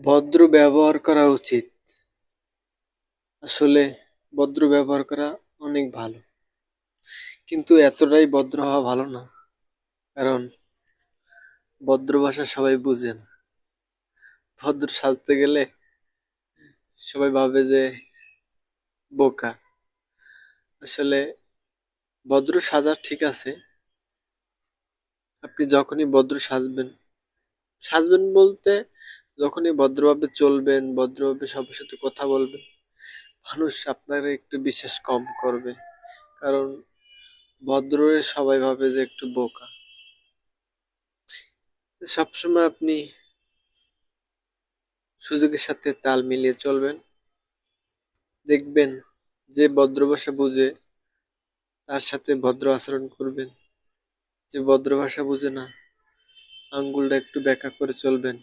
ভদ্র ব্যবহার করা উচিত। আসলে ভদ্র ব্যবহার করা অনেক ভালো, কিন্তু এতটাই ভদ্র হওয়া ভালো না। কারণ ভদ্র ভাষা সবাই বুঝে না। ভদ্র সাজতে গেলে সবাই ভাবে যে বোকা। আসলে ভদ্র সাজা ঠিক আছে, আপনি যখনই ভদ্র সাজবেন, সাজবেন বলতে যখনই ভদ্রভাবে চলবেন, ভদ্রভাবে সবার সাথে কথা বলবেন, মানুষ আপনাকে একটু বিশ্বাস কম করবে। কারণ ভদ্রে সবাই ভাবে যে একটু বোকা। সবসময় আপনি সুযোগের সাথে তাল মিলিয়ে চলবেন, দেখবেন যে ভদ্র ভাষা বুঝে তার সাথে ভদ্র আচরণ করবেন। যে ভদ্র ভাষা বুঝে না, আঙ্গুলটা একটু ব্যাকা করে চলবেন।